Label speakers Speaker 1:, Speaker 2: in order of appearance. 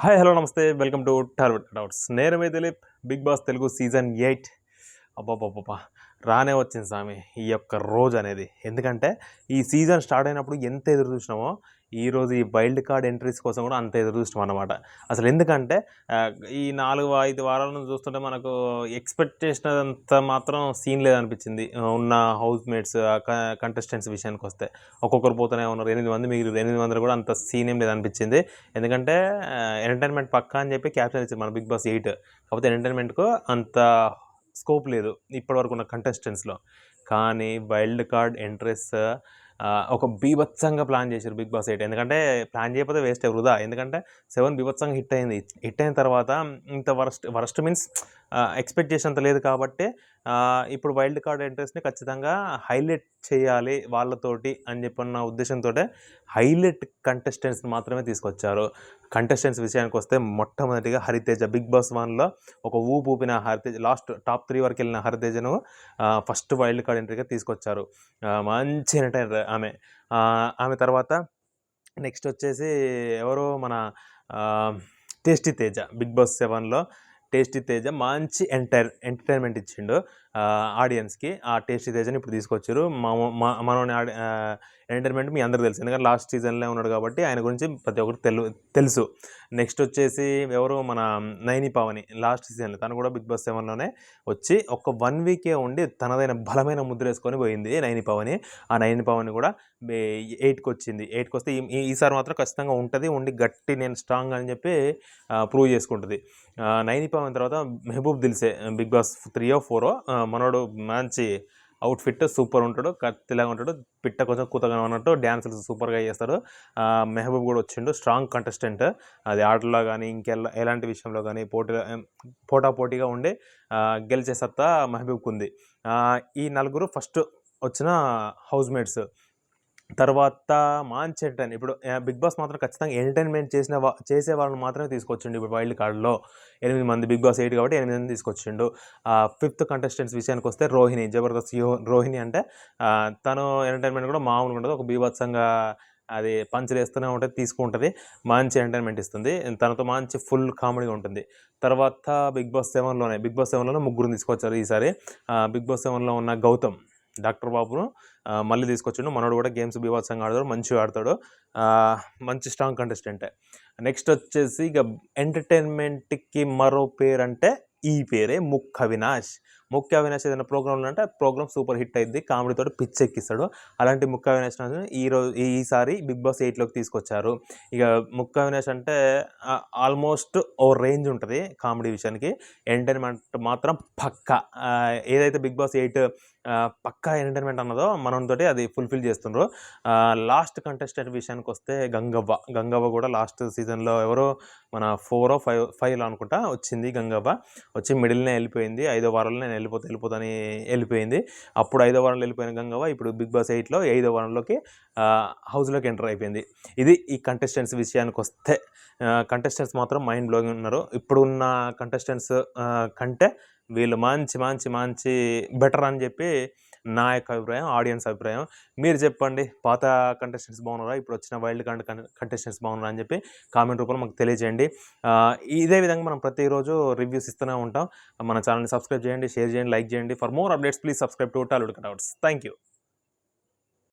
Speaker 1: Hi hello నమస్తే welcome to target doubts. నేను మీ Dilip. Big boss Telugu season 8 అబ్బబ్బబ్బబ్బా రానే వచ్చింది సామి ఈ యొక్క రోజు అనేది. ఎందుకంటే ఈ సీజన్ స్టార్ట్ అయినప్పుడు ఎంత ఎదురు చూసినామో ఈరోజు ఈ వైల్డ్ కార్డ్ ఎంట్రీస్ కోసం కూడా అంత ఎదురు చూసినాం అన్నమాట. అసలు ఎందుకంటే ఈ 4-5 వారాల నుంచి చూస్తుంటే మనకు ఎక్స్పెక్ట్ చేసినంత మాత్రం సీన్ లేదనిపించింది. ఉన్న హౌస్ మేట్స్ కంటెస్టెంట్స్ విషయానికి వస్తే ఒక్కొక్కరు పోతూనే ఉన్నారు. 8 మంది మిగిలిన 8 మంది కూడా అంత సీన్ ఏం లేదనిపించింది. ఎందుకంటే ఎంటర్టైన్మెంట్ పక్కా అని చెప్పి క్యాప్షన్ ఇచ్చింది మన బిగ్ బాస్ 8. కాకపోతే ఎంటర్టైన్మెంట్కు అంత స్కోప్ లేదు ఇప్పటివరకు ఉన్న కంటెస్టెంట్స్లో. కానీ వైల్డ్ కార్డ్ ఎంట్రెస్ ఒక బీభత్సంగా ప్లాన్ చేశారు బిగ్ బాస్ 8. ఎందుకంటే ప్లాన్ చేయకపోతే వేస్ట్ వృధా. ఎందుకంటే 7 బీభత్సంగా హిట్ అయింది. హిట్ అయిన తర్వాత ఇంత వరస్ట్ మీన్స్ ఎక్స్పెక్ట్ చేసినంత లేదు కాబట్టి ఇప్పుడు వైల్డ్ కార్డ్ ఎంట్రెస్ని ఖచ్చితంగా హైలైట్ చేయాలి వాళ్ళతోటి అని చెప్పిన ఉద్దేశంతో హైలైట్ కంటెస్టెంట్స్ని మాత్రమే తీసుకొచ్చారు. కంటెస్టెంట్స్ విషయానికి వస్తే మొట్టమొదటిగా హరితేజ. బిగ్ బాస్ 1లో ఒక ఊపిన హరితేజ, లాస్ట్ టాప్ 3 వరకు వెళ్ళిన హరితేజను ఫస్ట్ వైల్డ్ కార్డ్ ఎంట్రీగా తీసుకొచ్చారు. మంచి ఎంటర్టైనర్ ఆమె తర్వాత నెక్స్ట్ వచ్చేసి ఎవరు మన టేస్టీ తేజ. బిగ్ బాస్ 7లో టేస్టీ తేజ మంచి ఎంటర్టైన్మెంట్ ఇచ్చిండు ఆడియన్స్కి. ఆ టేస్టీ తేజని ఇప్పుడు తీసుకొచ్చారు. మనోని ఎంటర్టైన్మెంట్ మీ అందరికీ తెలుసు, ఎందుకంటే లాస్ట్ సీజన్లో ఉన్నాడు కాబట్టి ఆయన గురించి ప్రతి ఒక్కరికి తెలుసు. నెక్స్ట్ వచ్చేసి ఎవరు మన నైని పావని. లాస్ట్ సీజన్లో తను కూడా బిగ్ బాస్ 7లోనే వచ్చి ఒక 1 వీకే ఉండి తనదైన బలమైన ముద్ర వేసుకొని పోయింది నైని పావని. ఆ నైని పావని కూడా 8కి వచ్చింది. 8కి వస్తే ఈసారి మాత్రం ఖచ్చితంగా ఉంటుంది, ఉండి గట్టి నేను స్ట్రాంగ్ అని చెప్పి ప్రూవ్ చేసుకుంటుంది. నైని పావని తర్వాత Mehboob Dilse. Big boss 3 or 4 మనోడు మంచి అవుట్ఫిట్ సూపర్ ఉంటాడు, కత్తిలాగా ఉంటాడు, పిట్ట కొంచెం కూతగా ఉన్నట్టు డ్యాన్సులు సూపర్గా చేస్తాడు. మెహబూబ్ కూడా వచ్చిండు, స్ట్రాంగ్ కంటెస్టెంట్. అది ఆటలో కానీ ఎలాంటి విషయంలో కానీ పోటాపోటీగా ఉండి గెలిచే సత్తా మెహబూబ్కి ఉంది. ఈ నలుగురు ఫస్ట్ వచ్చిన హౌస్ మేట్స్. తర్వాత మంచి ఎంటర్టైన్. ఇప్పుడు బిగ్ బాస్ మాత్రం ఖచ్చితంగా ఎంటర్టైన్మెంట్ చేసే వాళ్ళని మాత్రమే తీసుకొచ్చిండు. ఇప్పుడు వైల్డ్ కార్డులో 8 మంది, బిగ్ బాస్ 8 కాబట్టి 8 మంది తీసుకొచ్చిండు. 5th కంటెస్టెంట్స్ విషయానికి వస్తే రోహిణి. జబర్దస్త్ రోహిణి అంటే తను ఎంటర్టైన్మెంట్ కూడా మామూలుగా ఉంటుంది. ఒక బీభత్సంగా అది పంచులు వేస్తూనే ఉంటుంది, తీసుకుంటుంది, మంచి ఎంటర్టైన్మెంట్ ఇస్తుంది. తనతో మంచి ఫుల్ కామెడీగా ఉంటుంది. తర్వాత బిగ్ బాస్ 7లోనే ముగ్గురు తీసుకొచ్చారు ఈసారి. బిగ్ బాస్ 7లో ఉన్న గౌతమ్, డాక్టర్ బాబును మళ్ళీ తీసుకొచ్చిండు. మనోడు కూడా గేమ్స్ బీభత్సంగా ఆడతాడు, మంచిగా ఆడతాడు, మంచి స్ట్రాంగ్ కంటెస్టెంటే. నెక్స్ట్ వచ్చేసి ఇక ఎంటర్టైన్మెంట్కి మరో పేరు అంటే ఈ పేరే ముక్క అవినాష్. ఏదైనా ప్రోగ్రాంలో అంటే ప్రోగ్రామ్ సూపర్ హిట్ అయింది, కామెడీతో పిచ్చెక్కిస్తాడు. అలాంటి ముక్క అవినాష్ ఈసారి బిగ్ బాస్ 8లోకి తీసుకొచ్చారు. ఇక ముక్క అవినాష్ అంటే ఆల్మోస్ట్ ఓ రేంజ్ ఉంటుంది కామెడీ విషయానికి. ఎంటర్టైన్మెంట్ మాత్రం పక్కా. ఏదైతే బిగ్ బాస్ 8 పక్కా ఎంటర్టైన్మెంట్ అన్నదో మనతోటి అది ఫుల్ఫిల్ చేస్తుండ్రు. లాస్ట్ కంటెస్టెంట్ విషయానికి వస్తే గంగవ్వ కూడా లాస్ట్ సీజన్లో ఎవరో మన 4 or 5 అనుకుంటా వచ్చింది. గంగవ్వ వచ్చి మిడిల్నే వెళ్ళిపోయింది. 5వ వారంలో నేను వెళ్ళిపోతాని వెళ్ళిపోయింది. అప్పుడు 5వ వారంలో వెళ్ళిపోయిన గంగవ్వ ఇప్పుడు బిగ్ బాస్ 8లో 5వ వారంలోకి హౌస్లోకి ఎంటర్ అయిపోయింది. ఇది ఈ కంటెస్టెంట్స్ విషయానికి వస్తే. కంటెస్టెంట్స్ మాత్రం మైండ్ బ్లోయింగ్ ఉన్నారు. ఇప్పుడున్న కంటెస్టెంట్స్ కంటే వీళ్ళు మంచి బెటర్ అని చెప్పి నా యొక్క అభిప్రాయం, ఆడియన్స్ అభిప్రాయం. మీరు చెప్పండి, పాత కంటెస్టెంట్స్ బాగున్నారా, ఇప్పుడు వచ్చిన వైల్డ్ కార్డ్ కంటెస్టెంట్స్ బాగున్నారా అని చెప్పి కామెంట్ రూపంలో మాకు తెలియజేయండి. ఇదే విధంగా మనం ప్రతిరోజు రివ్యూస్ ఇస్తూనే ఉంటాం. మన ఛానల్ని సబ్స్క్రైబ్ చేయండి, షేర్ చేయండి, లైక్ చేయండి. For more updates please subscribe to Tollywood cutouts. Thank you.